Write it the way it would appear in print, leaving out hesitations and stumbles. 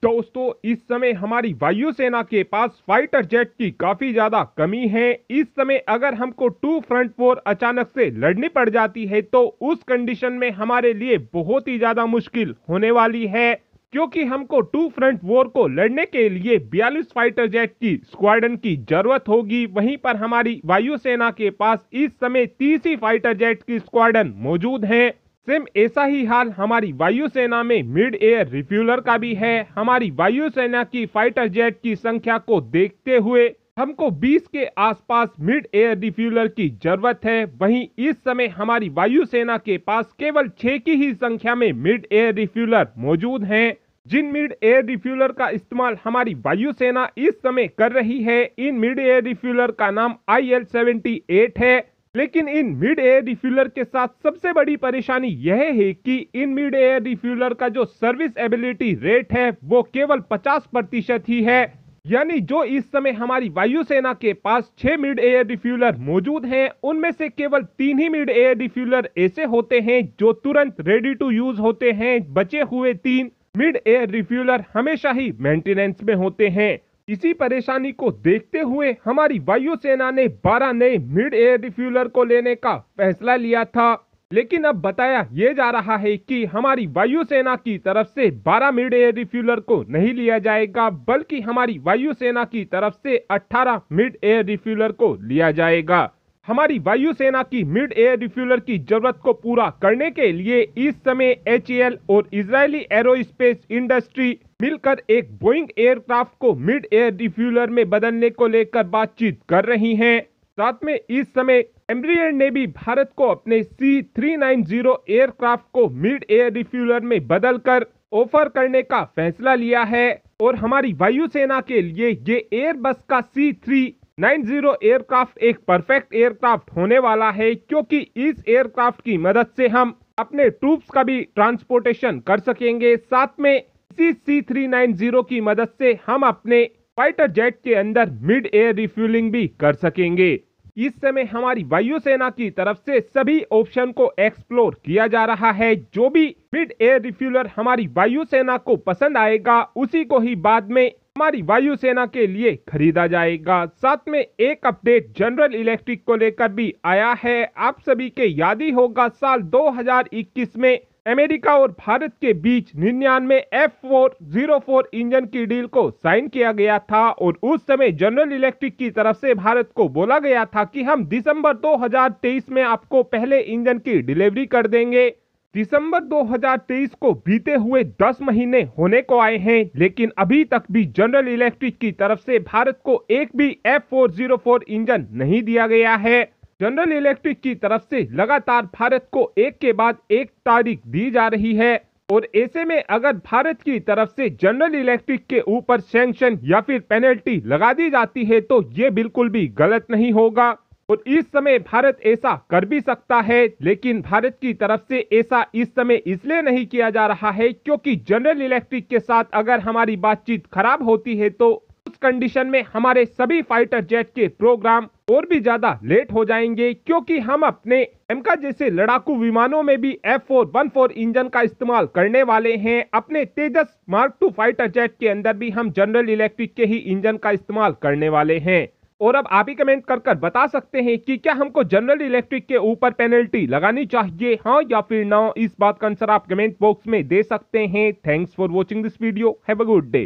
दोस्तों, इस समय हमारी वायुसेना के पास फाइटर जेट की काफी ज्यादा कमी है। इस समय अगर हमको टू फ्रंट वॉर अचानक से लड़नी पड़ जाती है तो उस कंडीशन में हमारे लिए बहुत ही ज्यादा मुश्किल होने वाली है, क्योंकि हमको टू फ्रंट वॉर को लड़ने के लिए 42 फाइटर जेट की स्क्वाड्रन की जरूरत होगी। वहीं पर हमारी वायुसेना के पास इस समय 30 ही फाइटर जेट की स्क्वाड्रन मौजूद है। सेम ऐसा ही हाल हमारी वायुसेना में मिड एयर रिफ्यूलर का भी है। हमारी वायुसेना की फाइटर जेट की संख्या को देखते हुए हमको 20 के आसपास मिड एयर रिफ्यूलर की जरूरत है। वहीं इस समय हमारी वायुसेना के पास केवल 6 की ही संख्या में मिड एयर रिफ्यूलर मौजूद हैं। जिन मिड एयर रिफ्यूलर का इस्तेमाल हमारी वायुसेना इस समय कर रही है, इन मिड एयर रिफ्यूलर का नाम IL-78 है। लेकिन इन मिड एयर रिफ्यूलर के साथ सबसे बड़ी परेशानी यह है कि इन मिड एयर रिफ्यूलर का जो सर्विस एबिलिटी रेट है वो केवल 50% ही है। यानी जो इस समय हमारी वायुसेना के पास 6 मिड एयर रिफ्यूलर मौजूद हैं, उनमें से केवल 3 ही मिड एयर रिफ्यूलर ऐसे होते हैं जो तुरंत रेडी टू यूज होते हैं। बचे हुए 3 मिड एयर रिफ्यूलर हमेशा ही मेंटेनेंस में होते हैं। इसी परेशानी को देखते हुए हमारी वायुसेना ने 12 नए मिड एयर रिफ्यूलर को लेने का फैसला लिया था। लेकिन अब बताया यह जा रहा है कि हमारी वायुसेना की तरफ से 12 मिड एयर रिफ्यूलर को नहीं लिया जाएगा, बल्कि हमारी वायुसेना की तरफ से 18 मिड एयर रिफ्यूलर को लिया जाएगा। हमारी वायुसेना की मिड एयर रिफ्यूलर की जरूरत को पूरा करने के लिए इस समय HAL और इजरायली एरोस्पेस इंडस्ट्री मिलकर एक बोइंग एयरक्राफ्ट को मिड एयर रिफ्यूलर में बदलने को लेकर बातचीत कर रही हैं। साथ में इस समय एम्ब्रियर ने भी भारत को अपने C-390 एयरक्राफ्ट को मिड एयर रिफ्यूलर में बदलकर ऑफर करने का फैसला लिया है। और हमारी वायुसेना के लिए ये एयरबस का C-390 एयरक्राफ्ट एक परफेक्ट एयरक्राफ्ट होने वाला है, क्योंकि इस एयरक्राफ्ट की मदद से हम अपने ट्रूप्स का भी ट्रांसपोर्टेशन कर सकेंगे। साथ में इसी C-390 की मदद से हम अपने फाइटर जेट के अंदर मिड एयर रिफ्यूलिंग भी कर सकेंगे। इस समय हमारी वायुसेना की तरफ से सभी ऑप्शन को एक्सप्लोर किया जा रहा है। जो भी मिड एयर रिफ्यूलर हमारी वायुसेना को पसंद आएगा, उसी को ही बाद में हमारी वायुसेना के लिए खरीदा जाएगा। साथ में एक अपडेट जनरल इलेक्ट्रिक को लेकर भी आया है। आप सभी के याद ही होगा, साल 2021 में अमेरिका और भारत के बीच 99 F404 इंजन की डील को साइन किया गया था। और उस समय जनरल इलेक्ट्रिक की तरफ से भारत को बोला गया था कि हम दिसंबर 2023 में आपको पहले इंजन की डिलीवरी कर देंगे। दिसंबर 2023 को बीते हुए 10 महीने होने को आए हैं, लेकिन अभी तक भी जनरल इलेक्ट्रिक की तरफ से भारत को एक भी F404 इंजन नहीं दिया गया है। जनरल इलेक्ट्रिक की तरफ से लगातार भारत को एक के बाद एक तारीख दी जा रही है। और ऐसे में अगर भारत की तरफ से जनरल इलेक्ट्रिक के ऊपर सैंक्शन या फिर पेनल्टी लगा दी जाती है तो ये बिल्कुल भी गलत नहीं होगा। और इस समय भारत ऐसा कर भी सकता है, लेकिन भारत की तरफ से ऐसा इस समय इसलिए नहीं किया जा रहा है क्योंकि जनरल इलेक्ट्रिक के साथ अगर हमारी बातचीत खराब होती है तो उस कंडीशन में हमारे सभी फाइटर जेट के प्रोग्राम और भी ज्यादा लेट हो जाएंगे, क्योंकि हम अपने एमका जैसे लड़ाकू विमानों में भी F414 इंजन का इस्तेमाल करने वाले हैं। अपने तेजस मार्क 2 फाइटर जेट के अंदर भी हम जनरल इलेक्ट्रिक के ही इंजन का इस्तेमाल करने वाले हैं। और अब आप ही कमेंट कर बता सकते हैं कि क्या हमको जनरल इलेक्ट्रिक के ऊपर पेनल्टी लगानी चाहिए, हाँ या फिर ना। इस बात का आंसर आप कमेंट बॉक्स में दे सकते हैं। Thanks for watching this video. Have a good day.